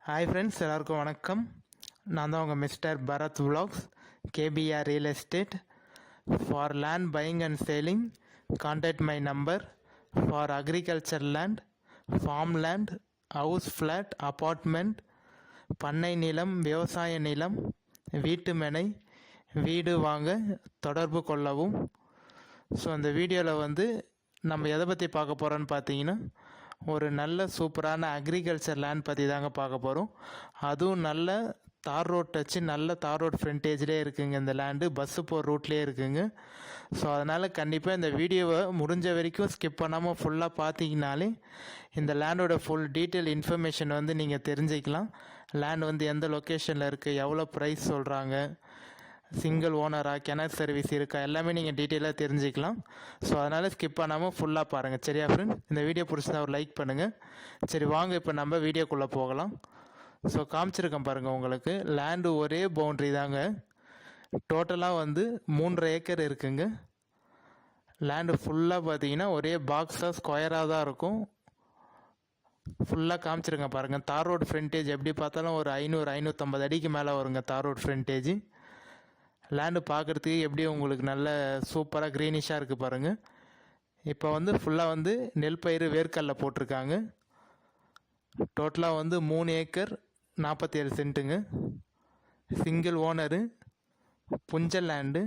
Hi friends, எல்லாருக்கும் வணக்கம். நான் தான் உங்கள் mister Bharath vlogs, KBR Real Estate. For land buying and selling, contact my number. For agriculture land, farm land, house flat, apartment, பண்ணை நிலம், விவசாய நிலம், வீட்டு மனை, வீடு வாங்க தொடர்பு கொள்ளவும். ஸோ அந்த வீடியோவில் நம்ம எதை பற்றி பார்க்க போகிறோன்னு பார்த்தீங்கன்னா, ஒரு நல்ல சூப்பரான அக்ரிகல்ச்சர் லேண்ட் பற்றி தாங்க பார்க்க போகிறோம். அதுவும் நல்ல தார் ரோட் டச்சு, நல்ல தார் ரோட் ஃப்ரண்டேஜ்லேயே இருக்குங்க. இந்த லேண்டு பஸ்ஸு போகிற ரூட்லேயே இருக்குங்க. ஸோ அதனால் கண்டிப்பாக இந்த வீடியோவை முடிஞ்ச வரைக்கும் ஸ்கிப் பண்ணாமல் ஃபுல்லாக பார்த்தீங்கனாலே இந்த லேண்டோட ஃபுல் டீட்டெயில் இன்ஃபர்மேஷன் நீங்கள் தெரிஞ்சுக்கலாம். லேண்ட் எந்த லொக்கேஷனில் இருக்குது, எவ்வளோ ப்ரைஸ் சொல்கிறாங்க, சிங்கிள் ஓனராக, கிணறு சர்வீஸ் இருக்கா, எல்லாமே நீங்கள் டீட்டெயிலாக தெரிஞ்சுக்கலாம். ஸோ அதனால் ஸ்கிப் பண்ணாமல் ஃபுல்லாக பாருங்கள். சரியா ஃப்ரெண்ட்ஸ்? இந்த வீடியோ பிடிச்சதா ஒரு லைக் பண்ணுங்கள். சரி வாங்க இப்போ நம்ம வீடியோக்குள்ளே போகலாம். ஸோ காமிச்சிருக்கேன் பாருங்கள், உங்களுக்கு லேண்டு ஒரே பவுண்ட்ரி தாங்க. டோட்டலாக 3.5 ஏக்கர் இருக்குங்க. லேண்டு ஃபுல்லாக பார்த்தீங்கன்னா ஒரே பாக்ஸாக ஸ்கொயராக தான் இருக்கும். ஃபுல்லாக காமிச்சிருக்கேன் பாருங்கள். தார் ரோடு ஃப்ரண்டேஜ் எப்படி பார்த்தாலும் ஒரு 500-550 அடிக்கு மேலே வருங்க தார் ரோடு ஃப்ரண்டேஜ். லேண்டு பார்க்குறதுக்கு எப்படி உங்களுக்கு நல்ல சூப்பராக க்ரீனிஷாக இருக்குது பாருங்கள். இப்போ ஃபுல்லாக நெல் பயிர் வேர்க்கடலை போட்டிருக்காங்க. டோட்டலாக 3 ஏக்கர் 47 சென்ட்டுங்க. சிங்கிள் ஓனரு, புஞ்சல் லேண்டு,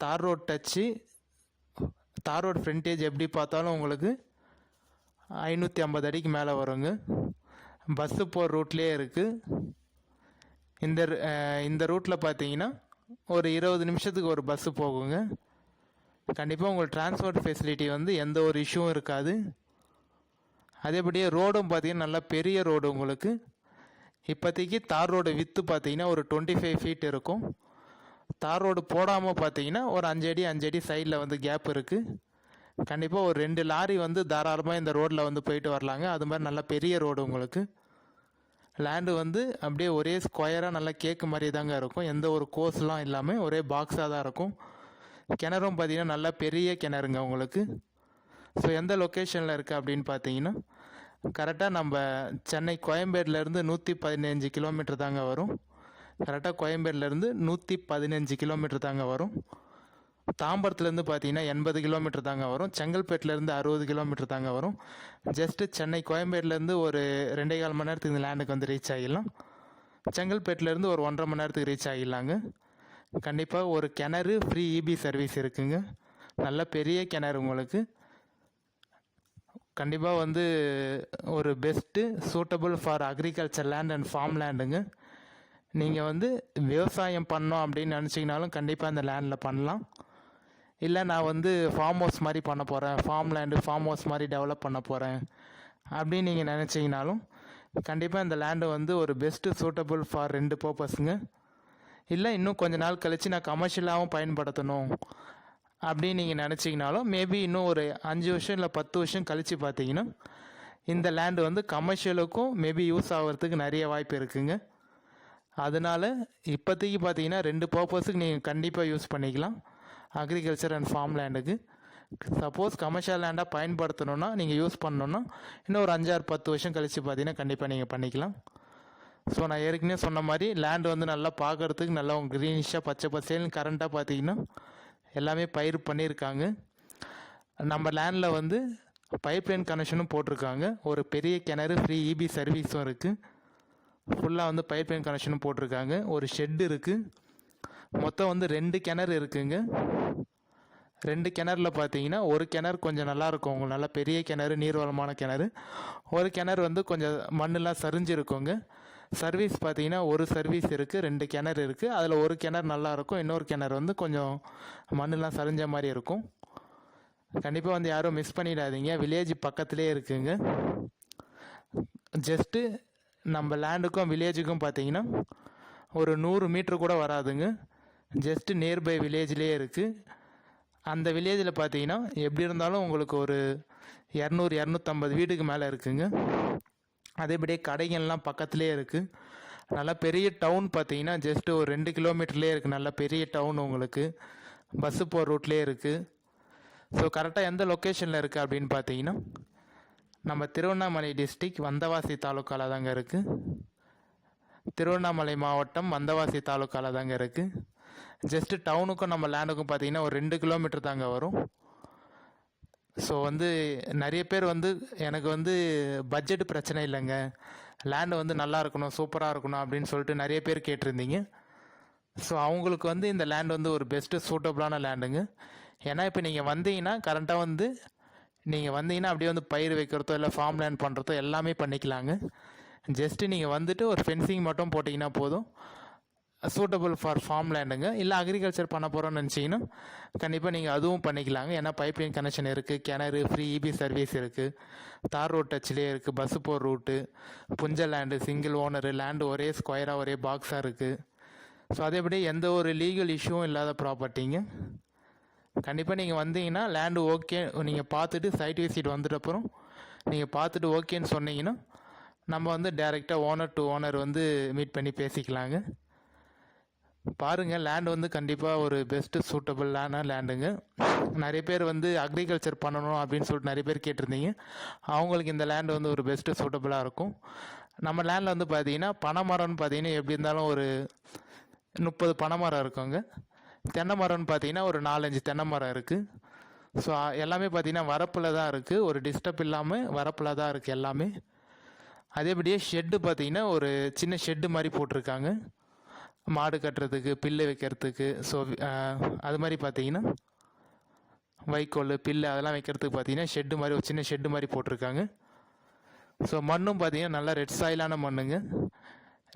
தார் ரோட் டச்சு. தார் ரோட் ஃப்ரண்டேஜ் எப்படி பார்த்தாலும் உங்களுக்கு 550 அடிக்கு மேலே வருங்க. பஸ்ஸு போகிற ரூட்லேயே இருக்குது. இந்த ரூட்டில் பார்த்தீங்கன்னா ஒரு 20 நிமிஷத்துக்கு ஒரு பஸ்ஸு போகுங்க. கண்டிப்பாக உங்களுக்கு டிரான்ஸ்போர்ட் ஃபெசிலிட்டி எந்த ஒரு இஷ்யூவும் இருக்காது. அதேபடியே ரோடும் பார்த்தீங்கன்னா நல்லா பெரிய ரோடு உங்களுக்கு. இப்போதைக்கு தார் ரோடு வித்து பார்த்தீங்கன்னா ஒரு 25 ஃபீட் இருக்கும். தார் ரோடு போடாமல் பார்த்தீங்கன்னா ஒரு 5 அடி சைடில் கேப் இருக்குது. கண்டிப்பாக ஒரு 2 லாரி தாராளமாக இந்த ரோட்டில் போயிட்டு வரலாங்க. அது மாதிரி நல்லா பெரிய ரோடு உங்களுக்கு. லேண்டு அப்படியே ஒரே ஸ்கொயராக நல்லா கேக்கு மாதிரி தாங்க இருக்கும். எந்த ஒரு கோர்ஸ்லாம் இல்லாமல் ஒரே பாக்ஸாக தான் இருக்கும். கிணறும் பார்த்தீங்கன்னா நல்லா பெரிய கிணறுங்க உங்களுக்கு. ஸோ எந்த லொக்கேஷனில் இருக்குது அப்படின்னு பார்த்தீங்கன்னா, கரெக்டாக நம்ம சென்னை கோயம்பேடுலேருந்து 115 கிலோமீட்டர் தாங்க வரும். கரெக்டாக கோயம்பேடுலேருந்து 115 கிலோமீட்டர் தாங்க வரும். தாம்பரத்துலேருந்து பார்த்தீங்கன்னா 80 கிலோமீட்டர் தாங்க வரும். செங்கல்பேட்டிலேருந்து 60 கிலோமீட்டர் தாங்க வரும். ஜஸ்ட்டு சென்னை கோயம்பேடுலேருந்து ஒரு 2.25 மணி நேரத்துக்கு இந்த லேண்டுக்கு ரீச் ஆகிடலாம். செங்கல்பேட்டிலேருந்து ஒரு 1.5 மணி நேரத்துக்கு ரீச் ஆகிடலாங்க. கண்டிப்பாக ஒரு கிணறு ஃப்ரீ இபி சர்வீஸ் இருக்குங்க. நல்ல பெரிய கிணறு உங்களுக்கு. கண்டிப்பாக ஒரு best suitable for agriculture land and farm லேண்டுங்க. நீங்கள் விவசாயம் பண்ணோம் அப்படின்னு நினச்சிங்கனாலும் கண்டிப்பாக அந்த லேண்டில் பண்ணலாம். இல்லை நான் ஃபார்ம் ஹவுஸ் மாதிரி பண்ண போகிறேன், ஃபார்ம் லேண்டு ஃபார்ம் ஹவுஸ் மாதிரி டெவலப் பண்ண போகிறேன் அப்படின்னு நீங்கள் நினச்சிங்கனாலும் கண்டிப்பாக இந்த லேண்டு ஒரு பெஸ்ட்டு சூட்டபுள் ஃபார் 2 பர்பஸுங்க. இல்லை இன்னும் கொஞ்ச நாள் கழித்து நான் கமர்ஷியலாகவும் பயன்படுத்தணும் அப்படின்னு நீங்கள் நினச்சிங்கனாலும் மேபி இன்னும் ஒரு 5 வருஷம் இல்லை 10 வருஷம் கழித்து பார்த்தீங்கன்னா இந்த லேண்டு கமர்ஷியலுக்கும் மேபி யூஸ் ஆகிறதுக்கு நிறைய வாய்ப்பு இருக்குங்க. அதனால் இப்போதைக்கு பார்த்தீங்கன்னா 2 பர்பஸுக்கு நீங்கள் கண்டிப்பாக யூஸ் பண்ணிக்கலாம். அக்ரிகல்ச்சர் அண்ட் ஃபார்ம் லேண்டுக்கு. சப்போஸ் கமர்ஷியல் லேண்டாக பயன்படுத்தணுன்னா நீங்கள் யூஸ் பண்ணணுன்னா இன்னும் ஒரு 5-10 வருஷம் கழித்து பார்த்தீங்கன்னா கண்டிப்பாக நீங்கள் பண்ணிக்கலாம். ஸோ நான் ஏற்கனவே சொன்ன மாதிரி லேண்டு நல்லா பார்க்குறதுக்கு நல்லா க்ரீனிஷாக பச்சை பசேல்னு கரண்ட்டாக பார்த்தீங்கன்னா எல்லாமே பயிர் பண்ணியிருக்காங்க. நம்ம லேண்டில் பைப்லைன் கனெக்ஷனும் போட்டிருக்காங்க. ஒரு பெரிய கிணறு ஃப்ரீ இபி சர்வீஸும் இருக்குது. ஃபுல்லாக பைப்லைன் கனெக்ஷனும் போட்டிருக்காங்க. ஒரு ஷெட்டு இருக்குது. மொத்தம் 2 கிணறு இருக்குங்க. 2 கிணறுல பார்த்தீங்கன்னா ஒரு கிணறு கொஞ்சம் நல்லாயிருக்கும் உங்களுக்கு, நல்லா பெரிய கிணறு, நீர்வளமான கிணறு. ஒரு கிணறு கொஞ்சம் மண்ணெலாம் சரிஞ்சிருக்குங்க. சர்வீஸ் பார்த்தீங்கன்னா ஒரு சர்வீஸ் இருக்குது, 2 கிணறு இருக்குது. அதில் ஒரு கிணறு நல்லாயிருக்கும், இன்னொரு கிணறு கொஞ்சம் மண்ணெலாம் சரிஞ்ச மாதிரி இருக்கும். கண்டிப்பாக யாரும் மிஸ் பண்ணிடாதீங்க. வில்லேஜ் பக்கத்துலேயே இருக்குங்க. ஜஸ்ட்டு நம்ம லேண்டுக்கும் வில்லேஜுக்கும் பார்த்தீங்கன்னா ஒரு 100 மீட்ரு கூட வராதுங்க. ஜஸ்ட்டு நியர்பை வில்லேஜ்லேயே இருக்குது. அந்த வில்லேஜில் பார்த்தீங்கன்னா எப்படி இருந்தாலும் உங்களுக்கு ஒரு 200-250 வீட்டுக்கு மேலே இருக்குங்க. அதேபடியே கடைகள்லாம் பக்கத்துலேயே இருக்குது. நல்லா பெரிய டவுன் பார்த்தீங்கன்னா ஜஸ்ட்டு ஒரு 2 கிலோமீட்டர்லேயே இருக்குது. நல்ல பெரிய டவுன் உங்களுக்கு. பஸ்ஸு போகிற ரூட்லேயே இருக்குது. ஸோ கரெக்டாக எந்த லொக்கேஷனில் இருக்குது அப்படின்னு பார்த்தீங்கன்னா நம்ம திருவண்ணாமலை டிஸ்ட்ரிக் வந்தவாசி தாலுக்காவில் தாங்க இருக்குது. திருவண்ணாமலை மாவட்டம் வந்தவாசி தாலுக்காவில் தாங்க இருக்குது. ஜஸ்ட்டு டவுனுக்கும் நம்ம லேண்டுக்கும் பார்த்தீங்கன்னா ஒரு 2 கிலோமீட்டர் தாங்க வரும். ஸோ வந்து நிறைய பேர் வந்து எனக்கு வந்து பட்ஜெட் பிரச்சனை இல்லைங்க, லேண்டு வந்து நல்லா இருக்கணும், சூப்பராக இருக்கணும் அப்படின்னு சொல்லிட்டு நிறைய பேர் கேட்டிருந்தீங்க. ஸோ அவங்களுக்கு வந்து இந்த லேண்ட் வந்து ஒரு பெஸ்ட்டு சூட்டபுளான லேண்டுங்க. ஏன்னா இப்போ நீங்கள் வந்தீங்கன்னா கரண்ட்டாக வந்து நீங்கள் வந்தீங்கன்னா அப்படியே வந்து பயிர் வைக்கிறதோ இல்லை ஃபார்ம் லேண்ட் பண்ணுறதோ எல்லாமே பண்ணிக்கலாங்க. ஜஸ்ட்டு நீங்கள் வந்துட்டு ஒரு ஃபென்சிங் மட்டும் போட்டிங்கன்னா போதும். சூட்டபுள் ஃபார் ஃபார்ம் லேண்டுங்க. இல்லை அக்ரிகல்ச்சர் பண்ண போகிறோன்னு நினச்சிங்கன்னா கண்டிப்பாக நீங்கள் அதுவும் பண்ணிக்கலாங்க. ஏன்னா பைப்லைன் கனெக்ஷன் இருக்குது, கிணறு, ஃப்ரீ இபி சர்வீஸ் இருக்குது, தார் ரோட் டச்லேயே இருக்குது, பஸ்ஸு போகிற ரூட்டு, புஞ்ச லேண்டு, சிங்கிள் ஓனரு, லேண்டு ஒரே ஸ்கொயராக ஒரே பாக்ஸாக இருக்குது. ஸோ அதேபடி எந்த ஒரு லீகல் இஷ்யூவும் இல்லாத ப்ராப்பர்ட்டிங்க. கண்டிப்பாக நீங்கள் வந்தீங்கன்னா லேண்டு ஓகே, நீங்கள் பார்த்துட்டு சைட் விசிட் வந்துட்டு அப்புறம் நீங்கள் பார்த்துட்டு ஓகேன்னு சொன்னீங்கன்னா நம்ம வந்து டைரெக்டாக ஓனர் டு ஓனர் வந்து மீட் பண்ணி பேசிக்கலாங்க. பாருங்கள், லேண்ட் வந்து கண்டிப்பாக ஒரு பெஸ்ட்டு சூட்டபுளான லேண்டுங்க. நிறைய பேர் வந்து அக்ரிகல்ச்சர் பண்ணணும் அப்படின்னு சொல்லிட்டு நிறைய பேர் கேட்டிருந்தீங்க. அவங்களுக்கு இந்த லேண்டு வந்து ஒரு பெஸ்ட்டு சூட்டபுளாக இருக்கும். நம்ம லேண்டில் வந்து பார்த்தீங்கன்னா பனைமரம்னு பார்த்தீங்கன்னா எப்படி இருந்தாலும் ஒரு 30 பனைமரம் இருக்குங்க. தென்னை மரம்னு பார்த்தீங்கன்னா ஒரு 4-5 தென்னை மரம் இருக்குது. ஸோ எல்லாமே பார்த்தீங்கன்னா வரப்பில் தான் இருக்குது, ஒரு டிஸ்டர்ப் இல்லாமல் வரப்பில் தான் இருக்குது எல்லாமே. அதேபடியே ஷெட்டு பார்த்தீங்கன்னா ஒரு சின்ன ஷெட்டு மாதிரி போட்டிருக்காங்க, மாடு கட்டுறதுக்கு, பில்லு வைக்கிறதுக்கு. ஸோ அது மாதிரி பார்த்தீங்கன்னா வைக்கோல், பில்லு அதெல்லாம் வைக்கிறதுக்கு பார்த்தீங்கன்னா ஷெட்டு மாதிரி ஒரு சின்ன ஷெட்டு மாதிரி போட்டிருக்காங்க. ஸோ மண்ணும் பார்த்தீங்கன்னா நல்லா ரெட் சாயிலான மண்ணுங்க.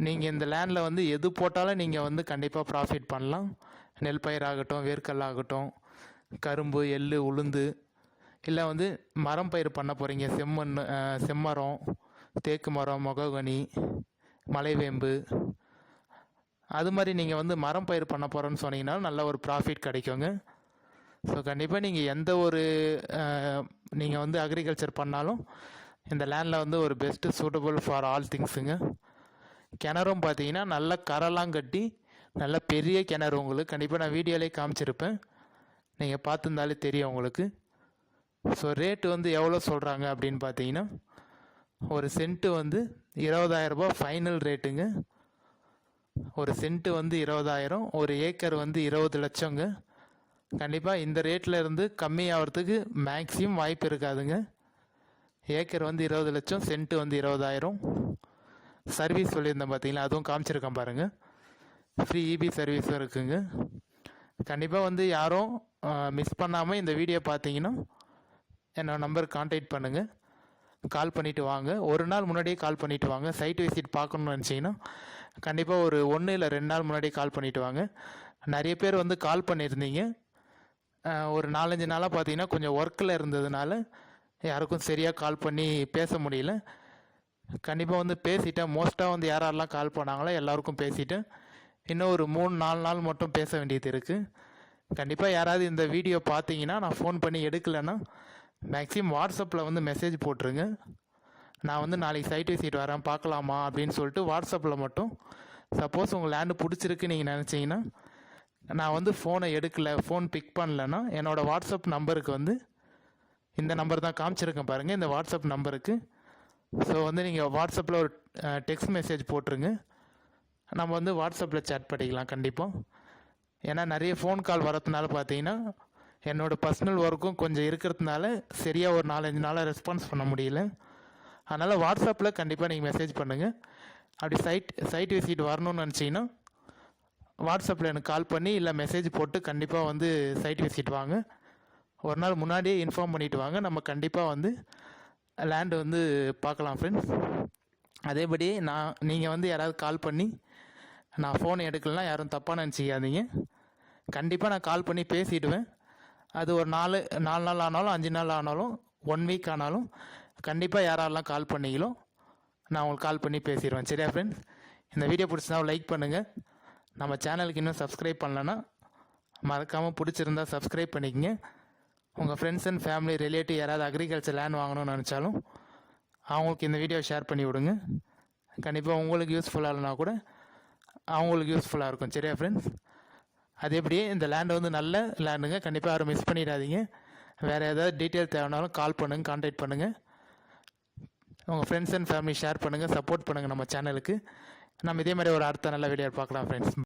நீங்கள் இந்த லேண்டில் வந்து எது போட்டாலும் நீங்கள் வந்து கண்டிப்பாக ப்ராஃபிட் பண்ணலாம். நெல் பயிர் ஆகட்டும், வேர்க்கல் ஆகட்டும், கரும்பு, எள், உளுந்து, இல்லை வந்து மரம் பயிர் பண்ண போகிறீங்க, செம்மரம், தேக்கு மரம், மொககனி, மலைவேம்பு, அது மாதிரி நீங்கள் வந்து மரம் பயிர் பண்ண போகிறோன்னு சொன்னீங்கன்னாலும் நல்ல ஒரு ப்ராஃபிட் கிடைக்குங்க. ஸோ கண்டிப்பாக நீங்கள் எந்த ஒரு நீங்கள் வந்து அக்ரிகல்ச்சர் பண்ணாலும் இந்த லேண்டில் வந்து ஒரு பெஸ்ட்டு சூட்டபுள் ஃபார் ஆல் திங்ஸுங்க. கிணறும் பார்த்தீங்கன்னா நல்ல கரெல்லாம் கட்டி நல்ல பெரிய கிணறு, உங்களுக்கு கண்டிப்பாக நான் வீடியோலேயே காமிச்சிருப்பேன், நீங்கள் பார்த்துருந்தாலே தெரியும் உங்களுக்கு. ஸோ ரேட்டு வந்து எவ்வளோ சொல்கிறாங்க அப்படின்னு பார்த்தீங்கன்னா ஒரு சென்ட்டு வந்து 20,000 ரூபாய் ஃபைனல் ரேட்டுங்க. ஒரு சென்ட்டு வந்து 20,000, ஒரு ஏக்கர் வந்து 20 லட்சங்க. கண்டிப்பாக இந்த ரேட்டில் இருந்து கம்மி ஆகிறதுக்கு மேக்ஸிமம் வாய்ப்பு இருக்காதுங்க. ஏக்கர் வந்து 20 லட்சம், சென்ட்டு வந்து 20,000. சர்வீஸ் சொல்லியிருந்தேன் பார்த்தீங்களா, அதுவும் காமிச்சிருக்கேன் பாருங்கள். ஃப்ரீ இபி சர்வீஸும் இருக்குங்க. கண்டிப்பாக வந்து யாரும் மிஸ் பண்ணாமல் இந்த வீடியோ பார்த்தீங்கன்னா என்னோடய நம்பருக்கு கான்டாக்ட் பண்ணுங்கள், கால் பண்ணிவிட்டு வாங்க. ஒரு நாள் முன்னாடியே கால் பண்ணிவிட்டு வாங்க. சைட் விசிட் பார்க்கணுன்னு நினச்சிங்கன்னா கண்டிப்பாக ஒரு 1 இல்லை 2 நாள் முன்னாடியே கால் பண்ணிவிட்டு வாங்க. நிறைய பேர் வந்து கால் பண்ணியிருந்தீங்க, ஒரு 4-5 நாளாக பார்த்தீங்கன்னா கொஞ்சம் ஒர்க்கில் இருந்ததுனால யாருக்கும் சரியாக கால் பண்ணி பேச முடியல. கண்டிப்பாக வந்து பேசிட்டேன், மோஸ்ட்டாக வந்து யாரெல்லாம் கால் பண்ணாங்களோ எல்லாருக்கும் பேசிட்டேன். இன்னும் ஒரு 3-4 நாள் மட்டும் பேச வேண்டியது இருக்குது. கண்டிப்பாக யாராவது இந்த வீடியோ பார்த்தீங்கன்னா நான் ஃபோன் பண்ணி எடுக்கலைன்னா மேக்ஸிமம் வாட்ஸ்அப்பில் வந்து மெசேஜ் போட்டுருங்க. நான் வந்து நாளைக்கு சைட் விசிட் வரேன் பார்க்கலாமா அப்படின்னு சொல்லிட்டு வாட்ஸ்அப்பில் மட்டும். சப்போஸ் உங்கள் லேண்டு பிடிச்சிருக்கு நீங்கள் நினச்சிங்கன்னா, நான் வந்து ஃபோனை எடுக்கலை, ஃபோன் பிக் பண்ணலைன்னா என்னோடய வாட்ஸ்அப் நம்பருக்கு வந்து இந்த நம்பர் தான் காமிச்சிருக்கேன் பாருங்கள், இந்த வாட்ஸ்அப் நம்பருக்கு. ஸோ வந்து நீங்கள் வாட்ஸ்அப்பில் ஒரு டெக்ஸ்ட் மெசேஜ் போட்டுருங்க, நம்ம வந்து வாட்ஸ்அப்பில் சேட் பண்ணிக்கலாம் கண்டிப்பாக. ஏன்னா நிறைய ஃபோன் கால் வரதுனால பார்த்தீங்கன்னா என்னோடய பர்சனல் ஒர்க்கும் கொஞ்சம் இருக்கிறதுனால சரியாக ஒரு 4-5 நாளாக ரெஸ்பான்ஸ் பண்ண முடியல. அதனால் வாட்ஸ்அப்பில் கண்டிப்பாக நீங்கள் மெசேஜ் பண்ணுங்கள். அப்படி சைட் விசிட் வரணும்னு நினச்சிங்கன்னா வாட்ஸ்அப்பில் எனக்கு கால் பண்ணி இல்லை மெசேஜ் போட்டு கண்டிப்பாக வந்து சைட் விசிட் வாங்க. ஒரு நாள் முன்னாடியே இன்ஃபார்ம் பண்ணிவிட்டு வாங்க, நம்ம கண்டிப்பாக வந்து லேண்டு வந்து பார்க்கலாம் ஃப்ரெண்ட்ஸ். அதேபடி நீங்கள் வந்து யாராவது கால் பண்ணி நான் ஃபோன் எடுக்கலன்னா யாரும் தப்பாக நினச்சிக்காதீங்க. கண்டிப்பாக நான் கால் பண்ணி பேசிவிடுவேன். அது ஒரு 4 நாள் ஆனாலும் 5 நாள் ஆனாலும் 1 வீக் ஆனாலும் கண்டிப்பாக யாரெல்லாம் கால் பண்ணீங்களோ நான் உங்களுக்கு கால் பண்ணி பேசிடுவேன். சரியா ஃப்ரெண்ட்ஸ்? இந்த வீடியோ பிடிச்சிருந்தா லைக் பண்ணுங்கள். நம்ம சேனலுக்கு இன்னும் சப்ஸ்கிரைப் பண்ணலன்னா மறக்காமல் பிடிச்சிருந்தா சப்ஸ்கிரைப் பண்ணிக்கங்க. உங்கள் ஃப்ரெண்ட்ஸ் அண்ட் ஃபேமிலி ரிலேட்டிவ் யாராவது அக்ரிகல்ச்சர் லேண்ட் வாங்கணும்னு நினச்சாலும் அவங்களுக்கு இந்த வீடியோ ஷேர் பண்ணி விடுங்க. கண்டிப்பாக உங்களுக்கு யூஸ்ஃபுல்லாக இல்லைனா கூட அவங்களுக்கு யூஸ்ஃபுல்லாக இருக்கும். சரியா ஃப்ரெண்ட்ஸ்? அதேபடியே இந்த லேண்டு வந்து நல்ல லேண்டுங்க, கண்டிப்பாக யாரும் மிஸ் பண்ணிடாதீங்க. வேறு ஏதாவது டீட்டெயில் தேவைனாலும் கால் பண்ணுங்கள், கான்டாக்ட் பண்ணுங்கள். உங்கள் ஃப்ரெண்ட்ஸ் அண்ட் ஃபேமிலி ஷேர் பண்ணுங்கள், சப்போர்ட் பண்ணுங்கள் நம்ம சேனலுக்கு. நம்ம இதே மாதிரி ஒரு அடுத்த நல்ல வீடியோ பார்க்கலாம் ஃப்ரெண்ட்ஸ்.